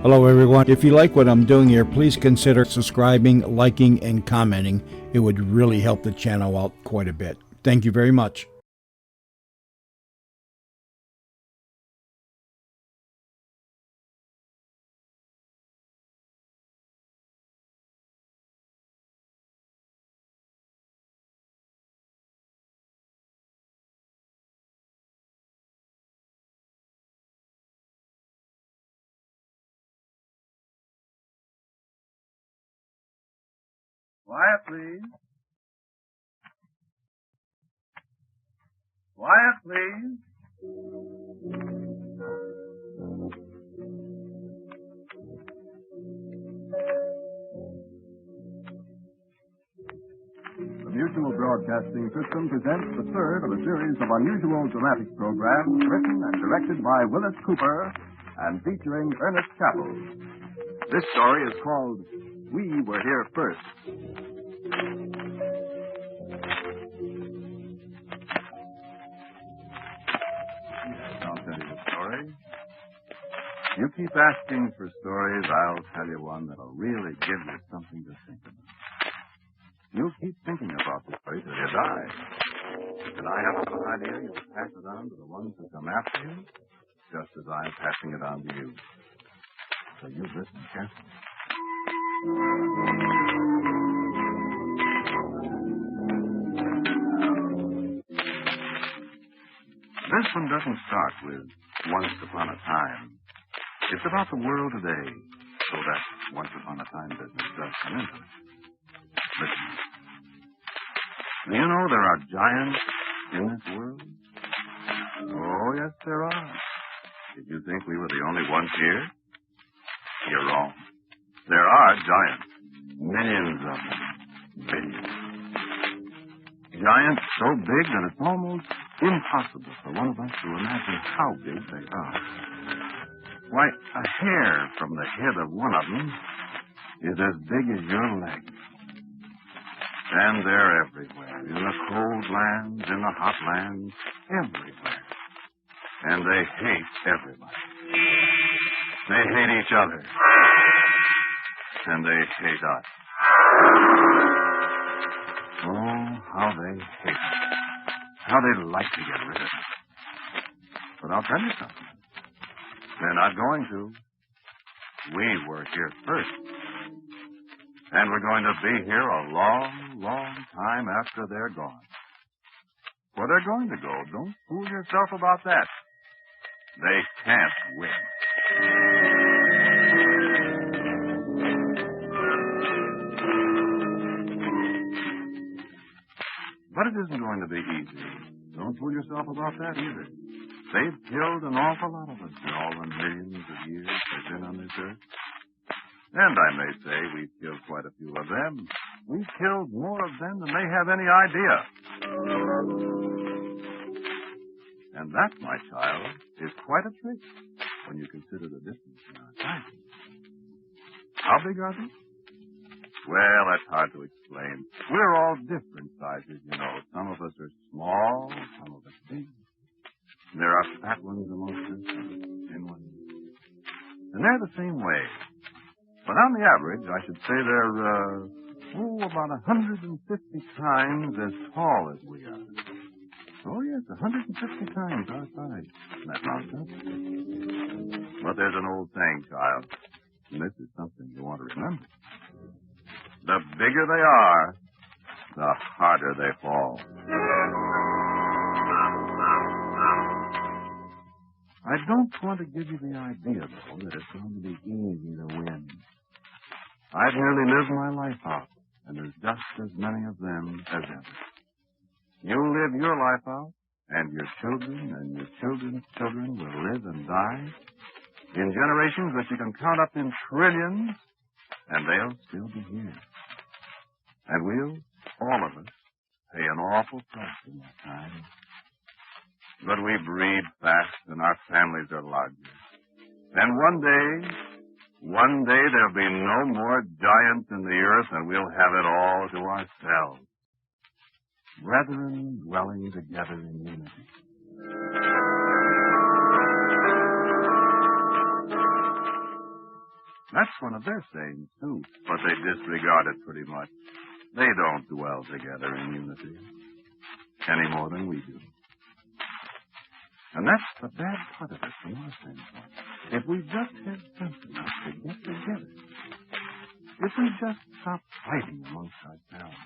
Hello, everyone. If you like what I'm doing here, please consider subscribing, liking, and commenting. It would really help the channel out quite a bit. Thank you very much. Quiet, please. Quiet, please. The Mutual Broadcasting System presents the third of a series of unusual dramatic programs written and directed by Willis Cooper and featuring Ernest Chappell. This story is called We Were Here First. I'll tell you a story. You keep asking for stories, I'll tell you one that'll really give you something to think about. You'll keep thinking about this story till you die. And I have some idea you'll pass it on to the ones who come after you, just as I'm passing it on to you. So you listen carefully. This one doesn't start with once upon a time. It's about the world today, so that once upon a time business does come into it. Listen. Do you know there are giants in this world? Oh, yes, there are. Did you think we were the only ones here? You're wrong. There are giants. Millions of them. Billions. Giants so big that it's almost impossible for one of us to imagine how big they are. Why, a hair from the head of one of them is as big as your leg. And they're everywhere, in the cold lands, in the hot lands, everywhere. And they hate everybody. They hate each other. And they hate us. Oh, how they hate us. How they'd like to get rid of us. But I'll tell you something. They're not going to. We were here first. And we're going to be here a long, long time after they're gone. Where they're going to go, don't fool yourself about that. They can't win. But it isn't going to be easy. Don't fool yourself about that either. They've killed an awful lot of us in all the millions of years they've been on this earth. And I may say we've killed quite a few of them. We've killed more of them than they have any idea. And that, my child, is quite a trick when you consider the distance in our time. How big are they? Well, that's hard to explain. We're all different sizes, you know. Some of us are small, some of us big. There are fat ones amongst us, and thin ones. And they're the same way. But on the average, I should say they're, about 150 times as tall as we are. Oh, yes, 150 times our size. Isn't that nonsense? But there's an old saying, child, and this is something you want to remember. The bigger they are, the harder they fall. I don't want to give you the idea, though, that it's going to be easy to win. I've nearly lived my life out, and there's just as many of them as ever. You live your life out, and your children and your children's children will live and die in generations that you can count up in trillions, and they'll still be here. And we'll, all of us, pay an awful price in that time. But we breed fast, and our families are larger. And one day there'll be no more giants in the earth, and we'll have it all to ourselves. Brethren dwelling together in unity. That's one of their sayings, too. But they disregard it pretty much. They don't dwell together in unity any more than we do. And that's the bad part of it from our standpoint. If we just had sense enough to get together, if we just stop fighting amongst ourselves.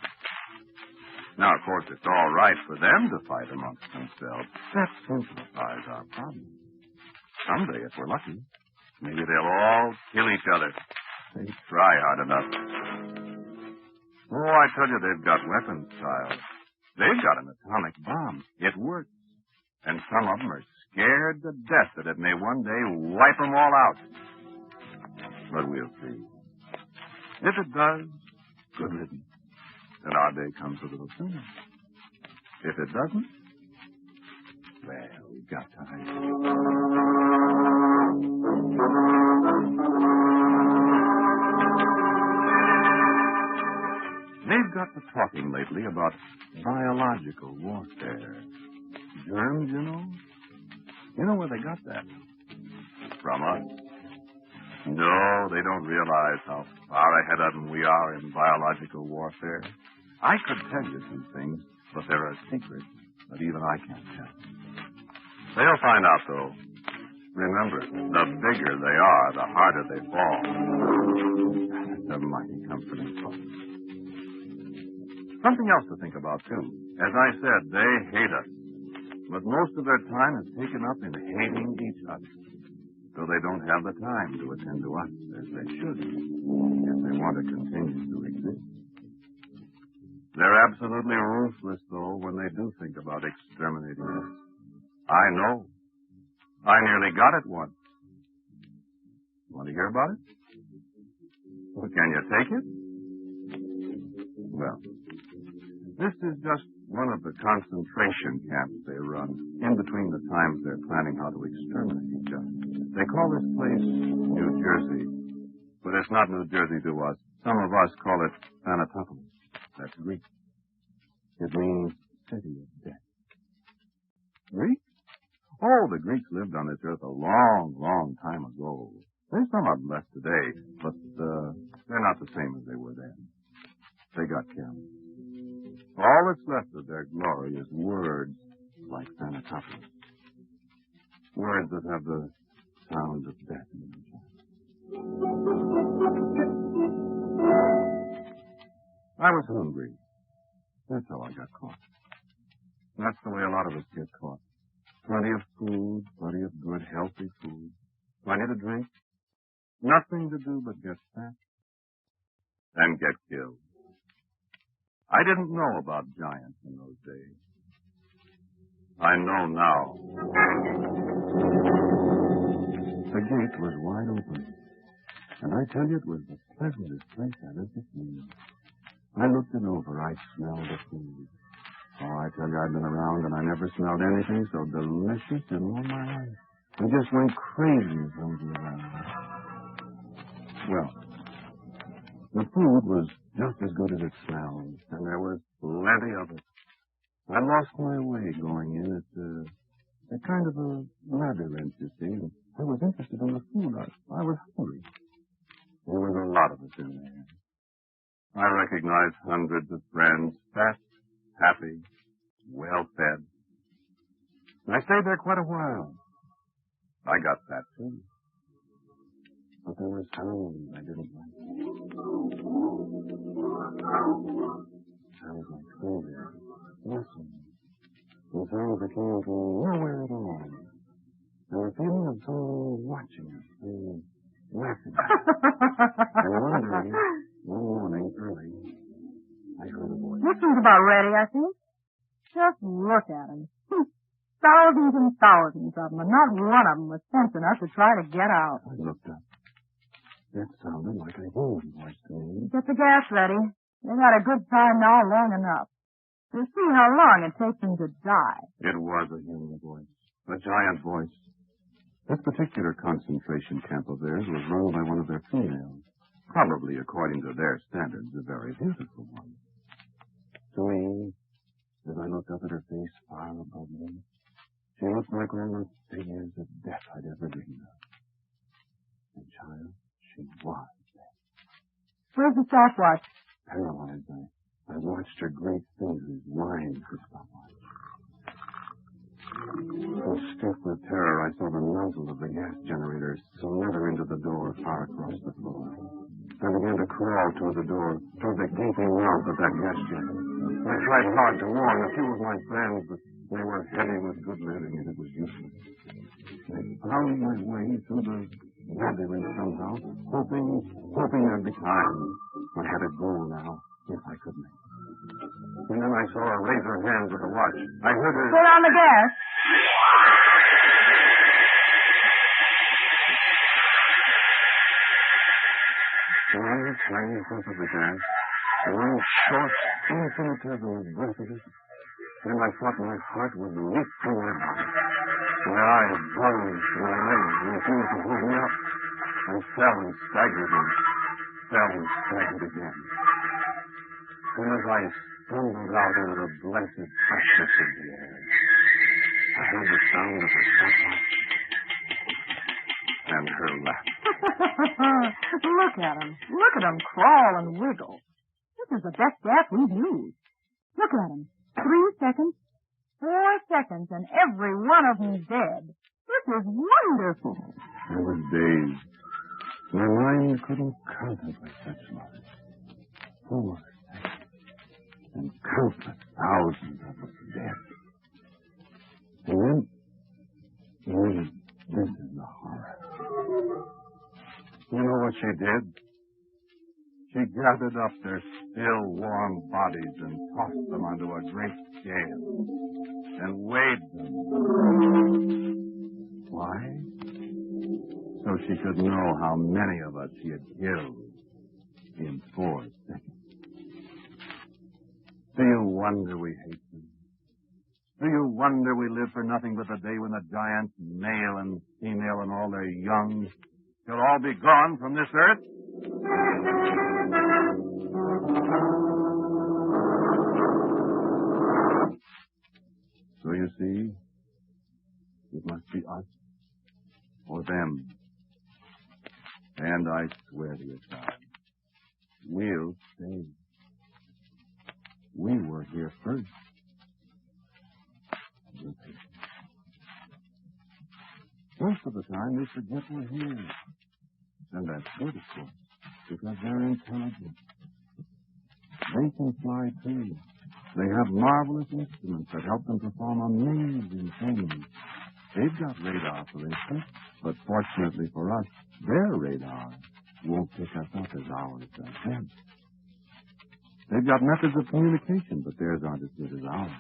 Now, of course, it's all right for them to fight amongst themselves. That simplifies our problem. Someday, if we're lucky, maybe they'll all kill each other. They try hard enough. Oh, I tell you, they've got weapons, child. They've got an atomic bomb. It works. And some of them are scared to death that it may one day wipe them all out. But we'll see. If it does, good riddance. Then our day comes a little sooner. If it doesn't, well, we've got time. They've got to talking lately about biological warfare. Germs, you know? You know where they got that? From us. No, they don't realize how far ahead of them we are in biological warfare. I could tell you some things, but they're a secret that even I can't tell. They'll find out, though. Remember, the bigger they are, the harder they fall. That's a mighty comforting thought. Something else to think about, too. As I said, they hate us. But most of their time is taken up in hating each other. So they don't have the time to attend to us as they should if they want to continue to exist. They're absolutely ruthless, though, when they do think about exterminating us. I know. I nearly got it once. Want to hear about it? Well, can you take it? Well, this is just one of the concentration camps they run in between the times they're planning how to exterminate each other. They call this place New Jersey, but it's not New Jersey to us. Some of us call it Thanatopolis. That's Greek. It means city of death. Greek? Oh, the Greeks lived on this earth a long, long time ago. There's some of them left today, but they're not the same as they were then. They got killed. All that's left of their glory is words like Thanatopolis. Words that have the sound of death in them. I was hungry. That's how I got caught. That's the way a lot of us get caught. Plenty of food, plenty of good, healthy food. Plenty to drink. Nothing to do but get fat and get killed. I didn't know about giants in those days. I know now. The gate was wide open, and I tell you, it was the pleasantest place I've ever seen. I looked it over. I smelled the food. Oh, I tell you, I've been around, and I never smelled anything so delicious in all my life. I just went crazy as hungry around. Well, the food was just as good as it smelled, and there was plenty of it. I lost my way going in. It's a kind of a labyrinth, you see. And I was interested in the food. I was hungry. There was a lot of us in there. I recognized hundreds of friends, fat, happy, well-fed. I stayed there quite a while. I got fat, too. But there were sounds I didn't like. Sounds like children, whistling. And sounds that came from nowhere at all. And the feeling of someone watching us, laughing at us. And one day, one morning early, I heard a voice. This one's about ready, I think. Just look at them. Thousands and thousands of them, and not one of them was sense enough to try to get out. I looked up. That sounded like a human voice to me. Get the gas ready. They've had a good time now long enough. We'll see how long it takes them to die. It was a human voice. A giant voice. This particular concentration camp of theirs was run by one of their females. Probably, according to their standards, a very beautiful one. To me, as I looked up at her face far above me, she looked like one of the figures of death I'd ever dreamed of. And, child, she was. Where's the stopwatch? Paralyzed, I watched her great fingers wind her stopwatch. So stiff with terror, I saw the nozzle of the gas generator slither into the door far across the floor. I began to crawl toward the door, toward the gaping mouth of that gas jet. I tried hard to warn a few of my friends, but they were heavy with good living, and it was useless. I found my way through the labyrinth somehow, hoping there'd be time. I had a goal now, if I could make it. And then I saw her raise her hand with the watch. I heard her... Put on the gas. One tiny puff of the gas, one short, infinitesimal breath of it, and I thought my heart would leap from my body. My eyes bulged, my legs refused to hold me up. I fell and staggered again. And as I stumbled out into the blessed freshness of the air, I heard the sound of her stopwatch and her laughter. Look at him. Look at him crawl and wiggle. This is the best gas we've used. Look at him. 3 seconds, 4 seconds, and every one of them's dead. This is wonderful. I was dazed. My mind couldn't contemplate such life. 4 seconds, and countless thousands of us dead. And then, this is the horror. You know what she did? She gathered up their still warm bodies and tossed them onto a great scale and weighed them. Why? So she could know how many of us she had killed in 4 seconds. Do you wonder we hate them? Do you wonder we live for nothing but the day when the giants, male and female and all their young, shall all be gone from this earth? So you see, it must be us or them. And I swear to you, child, we'll stay. We were here first. Most of the time, we forget we're here. And that's good, of course, because they're intelligent. They can fly, too. They have marvelous instruments that help them perform amazing things. They've got radar, for instance, but fortunately for us, their radar won't pick us up as ours does them. They've got methods of communication, but theirs aren't as good as ours.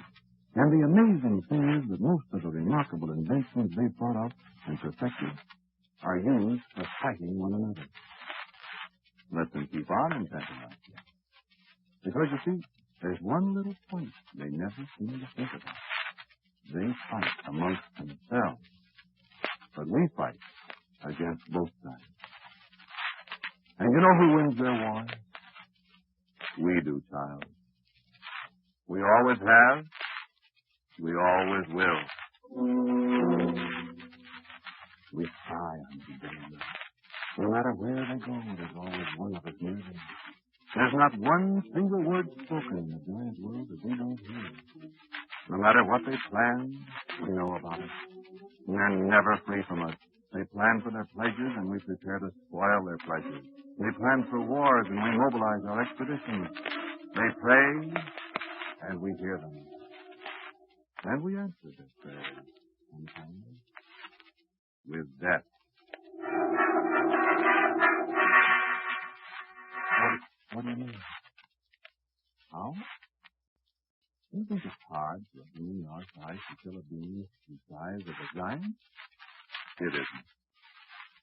And the amazing thing is that most of the remarkable inventions they've thought of and perfected are used for fighting one another. Let them keep on inventing like that. Because, you see, there's one little point they never seem to think about. They fight amongst themselves. But we fight against both sides. And you know who wins their war? We do, child. We always have. We always will. We spy on the giants. No matter where they go, there's always one of us near them. There's not one single word spoken in the giant world that we don't hear. No matter what they plan, we know about it. And they're never free from us. They plan for their pleasures, and we prepare to spoil their pleasures. They plan for wars, and we mobilize our expeditions. They pray, and we hear them. And we answer their prayers sometimes with death. What do you mean? How? Do you think it's hard for a being our size to kill a being the size of a giant? It isn't.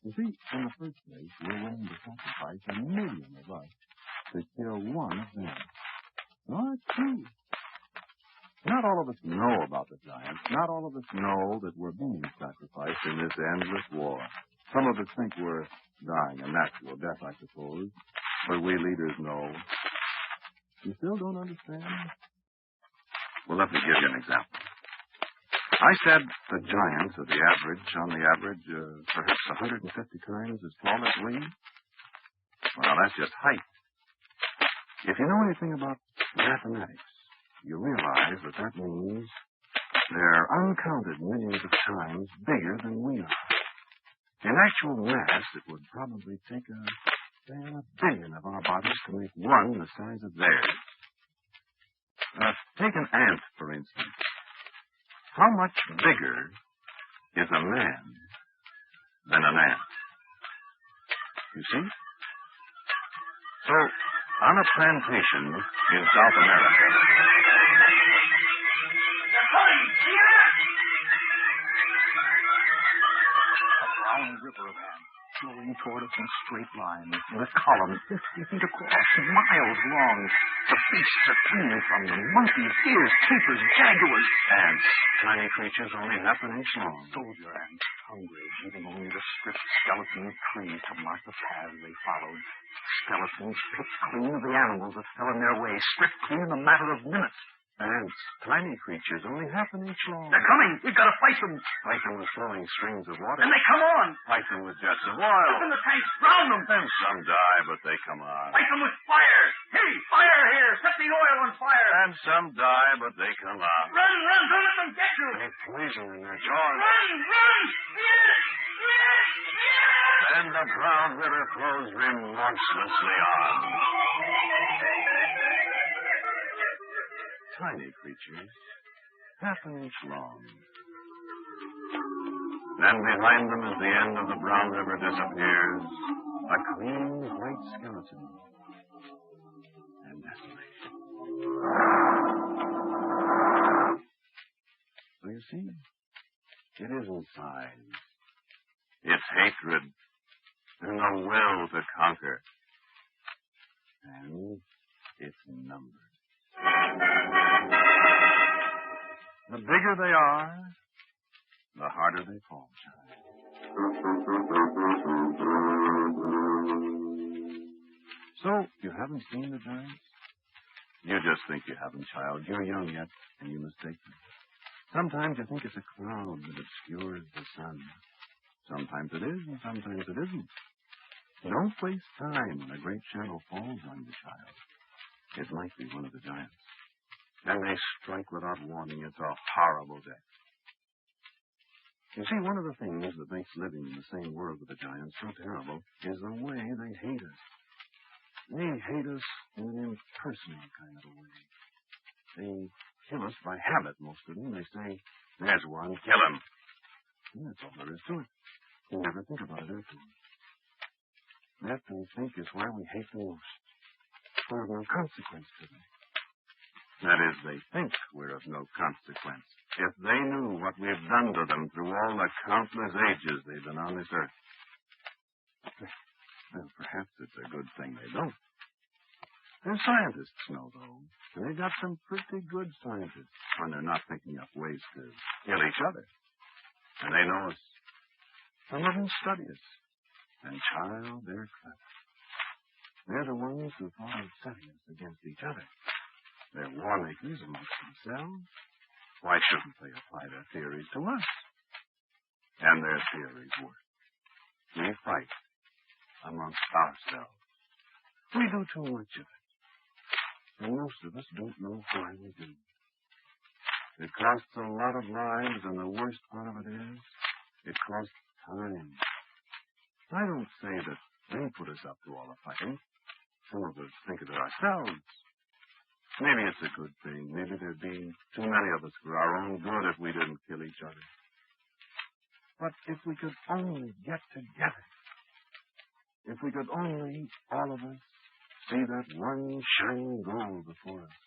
You see, in the first place, we're willing to sacrifice 1 million of us to kill one of them. No, it's true. Not all of us know about the giants. Not all of us know that we're being sacrificed in this endless war. Some of us think we're dying a natural death, I suppose. But we leaders know. You still don't understand? Well, let me give you an example. I said the giants are on the average, perhaps 150 times as tall as we. Well, that's just height. If you know anything about mathematics, you realize that means they're uncounted millions of times bigger than we are. In actual mass, it would probably take a billion of our bodies to make one the size of theirs. Take an ant, for instance. How much bigger is a man than an ant? You see? So, on a plantation in South America... A brown river of ants flowing toward us in straight lines, in a column 50 feet across, miles long. The beasts are clinging from them. Monkeys, deers, tapers, jaguars. Ants, tiny creatures only half an inch long. Soldier ants, hungry, eating only the stripped skeleton of trees to mark the paths they followed. Skeletons picked clean of the animals that fell in their way, stripped clean in a matter of minutes. Ants, tiny creatures only half an inch long. They're coming. We've got to fight them. Fight them with flowing streams of water. And they come on. Fight them with jets of oil. Open the tanks. Drown them. Then some die, but they come on. Fight them with fire. Hey, fire here. Set the oil on fire. And some die, but they come on. Run, run. Don't let them get you. They poison in their jaws. Run, run. Then the brown river flows remorselessly on. Tiny creatures, half an inch long. Then behind them, as the end of the brown river disappears, a clean white skeleton and desolation. So you see, it isn't size. It's hatred and the will to conquer. And it's numbers. The bigger they are, the harder they fall, child. So, you haven't seen the giants? You just think you haven't, child. You're young yet, and you mistake them. Sometimes you think it's a cloud that obscures the sun. Sometimes it is, and sometimes it isn't. Don't waste time when a great shadow falls on you, child. It might be one of the giants. And they strike without warning. It's a horrible death. You see, one of the things that makes living in the same world with the giants so terrible is the way they hate us. They hate us in an impersonal kind of a way. They kill us by habit, most of them. They say, there's one, kill him. And that's all there is to it. You never think about it afterwards. That, we think, is why we hate them most. We're of no consequence to them. That is, they think we're of no consequence. If they knew what we've done to them through all the countless ages they've been on this earth. Well, perhaps it's a good thing they don't. Their scientists know, though. And they've got some pretty good scientists when they're not thinking up ways to kill each other. And they know us. Some of them study us. And, child, they're clever. They're the ones who thought of setting us against each other. They're war makers amongst themselves. Why shouldn't they apply their theories to us? And their theories work. We fight amongst ourselves. We do too much of it. And most of us don't know why we do. It costs a lot of lives, and the worst part of it is, it costs time. I don't say that they put us up to all the fighting. Some of us think of it ourselves. Maybe it's a good thing. Maybe there'd be too many of us for our own good if we didn't kill each other. But if we could only get together, if we could only, all of us, see that one shining goal before us,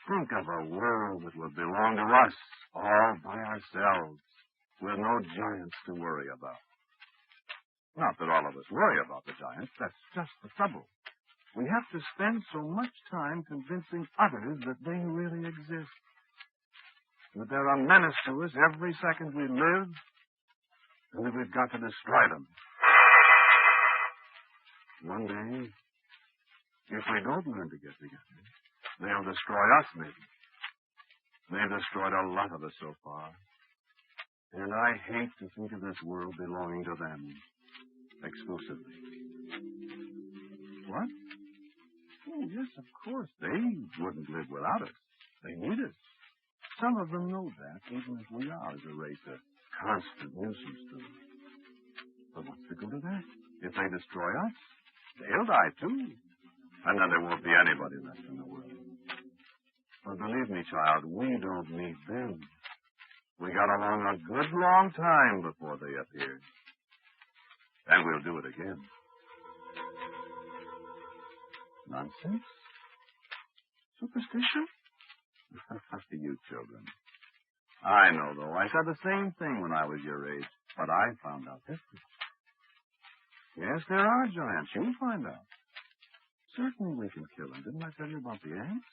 think of a world that would belong to us all by ourselves, with no giants to worry about. Not that all of us worry about the giants. That's just the trouble. We have to spend so much time convincing others that they really exist. That they're a menace to us every second we live, and that we've got to destroy them. One day, if we don't learn to get together, they'll destroy us, maybe. They've destroyed a lot of us so far. And I hate to think of this world belonging to them exclusively. What? Oh, yes, of course. They wouldn't live without us. They need us. Some of them know that, even as we are as a race, a constant nuisance to them. But what's the good of that? If they destroy us, they'll die too. And then there won't be anybody left in the world. But believe me, child, we don't need them. We got along a good long time before they appeared. And we'll do it again. Nonsense? Superstition? You children. I know, though. I said the same thing when I was your age, but I found out different. Yes, there are giants. You'll find out. Certainly we can kill them. Didn't I tell you about the ants?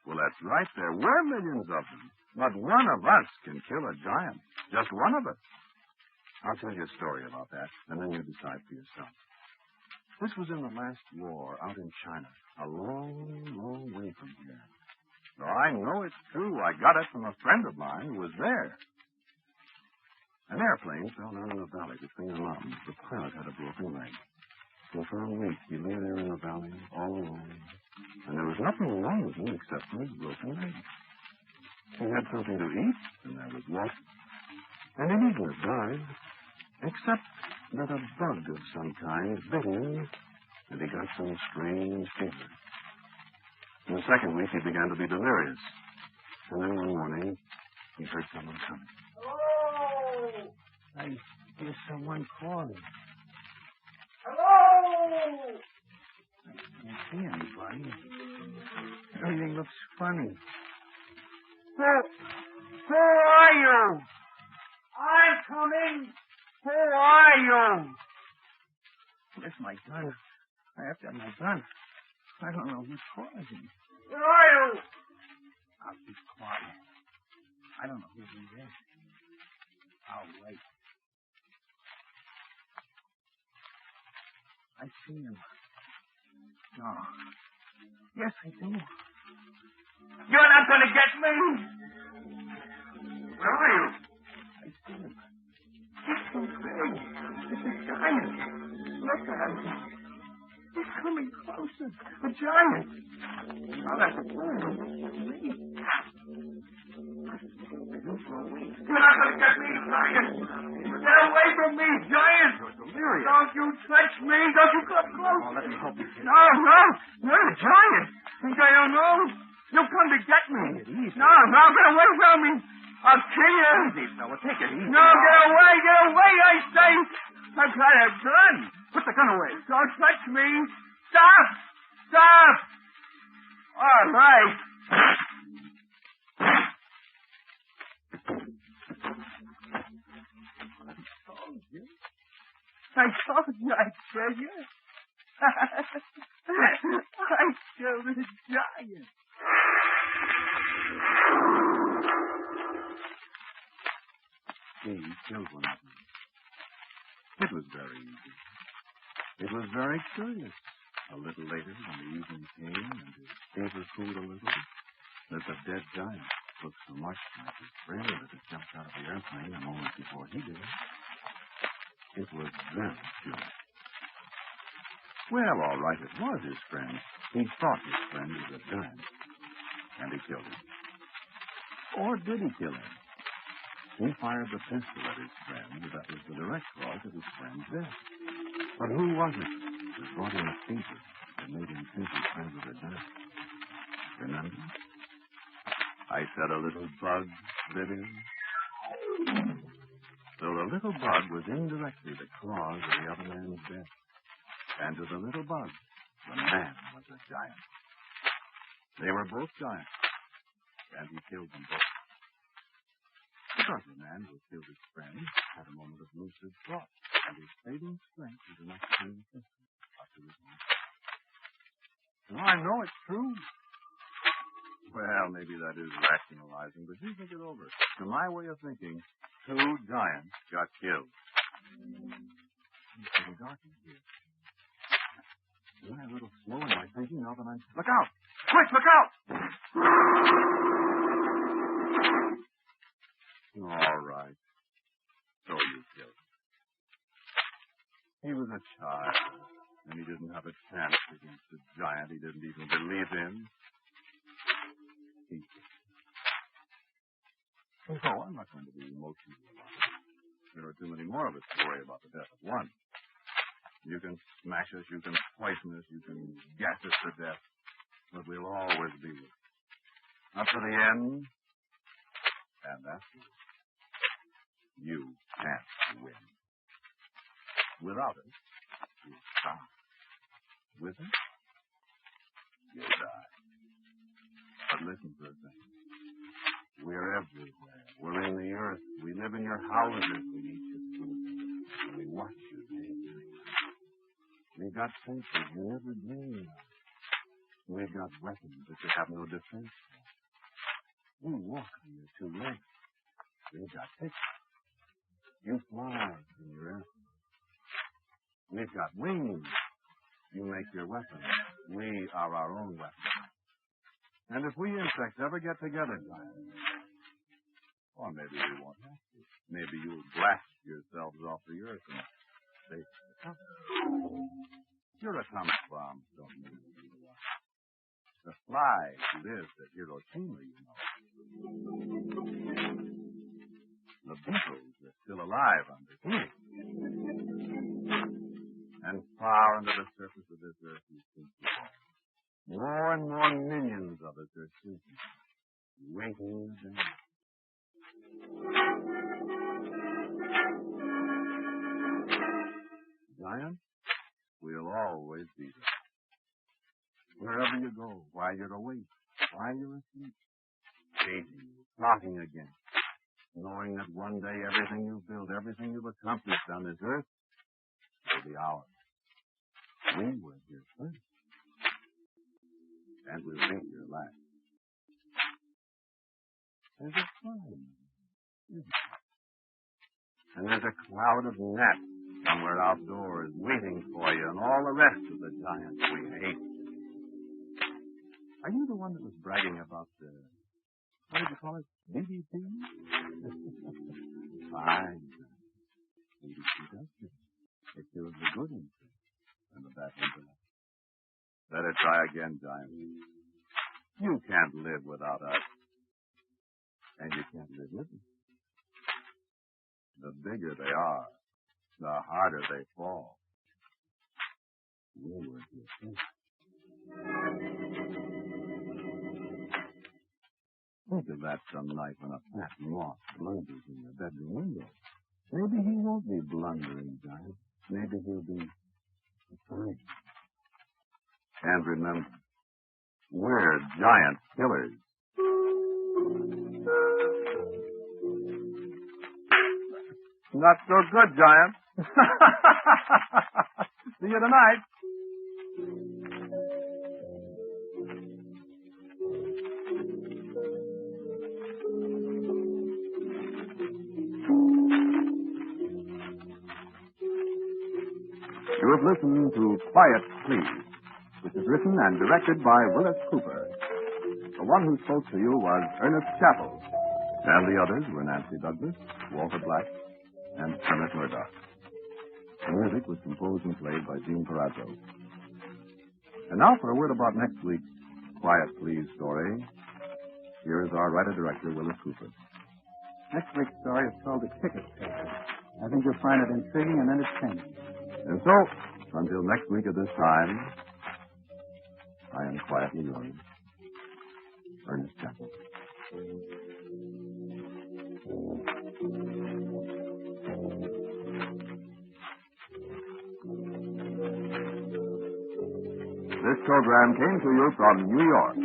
Well, that's right. There were millions of them. But one of us can kill a giant. Just one of us. I'll tell you a story about that, and then you decide for yourself. This was in the last war out in China, a long, long way from here. So I know it's true. I got it from a friend of mine who was there. An airplane fell down in a valley between the mountains. The pilot had a broken leg. So for a week, he lay there in the valley all alone. And there was nothing wrong with him except for his broken leg. He had something to eat, and there was water. And he needn't have died, except that a bug of some kind bit him, and he got some strange fever. In the second week, he began to be delirious. And then one morning, he heard someone coming. Hello! I hear someone calling. Hello! I can't see anybody. Everything looks funny. Who are you? I'm coming. Who are you? Where's my gun? I have to have my gun. I don't know who's calling me. Where are you? I'll be quiet. I don't know who he is. I'll wait. I see him. No. Yes, I do. You're not going to get me! Where are you? I see him. He's so big. It's a giant. Look at him. He's coming closer. A giant. I'll have to pull him. You're not going to get me, giant. Get away from me, giant. You're delirious. Don't you touch me. Don't you come close. Oh, let me help you, kid. No, you're a giant. Think I don't know? You'll come to get me. Take it easy. No, get away from me. I'll kill you. Easy, fella. Take it easy. No, get away, I say. I've got a gun. Put the gun away. Don't touch me. Stop. All right. I told you I'd kill you. I killed a giant. He killed one of them. It was very easy. It was very curious. A little later, when the evening came and his fever cooled a little, that the dead giant looked so much like his friend that it jumped out of the airplane a moment before he did. It was very curious. Well, all right, it was his friend. He thought his friend was a giant, and he killed him. Or did he kill him? He fired the pistol at his friend that was the direct cause of his friend's death. But who was it that brought him a fever that made him think his friend was a giant? Remember? I said a little bug bit him. So the little bug was indirectly the cause of the other man's death. And to the little bug, the man was a giant. They were both giants, and he killed them both. Because the man who killed his friend had a moment of lucid thought, and his fading strength was enough to turn the pistol up to his mouth. Now, I know it's true. Well, maybe that is rationalizing, but you think it over. To my way of thinking, 2 giants got killed. It's getting dark in here. Am I a little slow in my thinking now that I'm... Look out! Quick, look out! All right. So you killed him. He was a child, and he didn't have a chance against the giant he didn't even believe in. Oh, I'm not going to be emotional about it. There are too many more of us to worry about the death of one. You can smash us, you can poison us, you can gas us to death, but we'll always be with you. Up to the end, and that's it. You can't win. Without us, you'll starve. With us, you'll die. But listen for a second. We're everywhere. We're in the earth. We live in your houses. We eat your food. We watch you day and night. We've got senses you never dreamed of. We've got weapons that you have no defense for. We walk on your two legs. We've got pictures. You fly in your airplane. We've got wings. You make your weapons. We are our own weapons. And if we insects ever get together, giant, or maybe we won't have to. Maybe you'll blast yourselves off the earth and save the company. Your atomic bombs don't mean anything to us. The fly lives at Hiroshima, you know. The beetles are still alive under here. And far under the surface of this earth, you think more and more millions of us are sleeping, waiting to die. Giant, we'll always be there. Wherever you go, while you're awake, while you're asleep, chasing you, plotting against, knowing that one day everything you've built, everything you've accomplished on this earth will be ours. We were here first. And we'll be here last. There's a sign, isn't there? And there's a cloud of gnats somewhere outdoors waiting for you and all the rest of the giants we hate. Are you the one that was bragging about the, what did you call it, DDT? Fine. DDT does it. It kills the good insects and the bad insects. Let it try again, giant. You can't live without us. And you can't live with us. The bigger they are, the harder they fall. We were here first. Think of that some night when a fat moth blunders in your bedroom window. Maybe he won't be blundering, giant. Maybe he'll be afraid. And remember, we're giant killers. Not so good, giant. See you tonight. You have listened to Quiet Please, which is written and directed by Willis Cooper. The one who spoke to you was Ernest Chappell, and the others were Nancy Douglas, Walter Black, and Emmett Murdoch. The music was composed and played by Gene Perazzo. And now for a word about next week's Quiet Please story. Here is our writer-director, Willis Cooper. Next week's story is called The Ticket Taker. I think you'll find it intriguing and entertaining. And so, until next week at this time, I am quietly yours, Ernest Chappell. This program came to you from New York.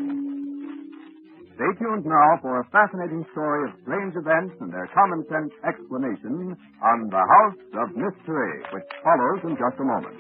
Stay tuned now for a fascinating story of strange events and their common sense explanation on The House of Mystery, which follows in just a moment.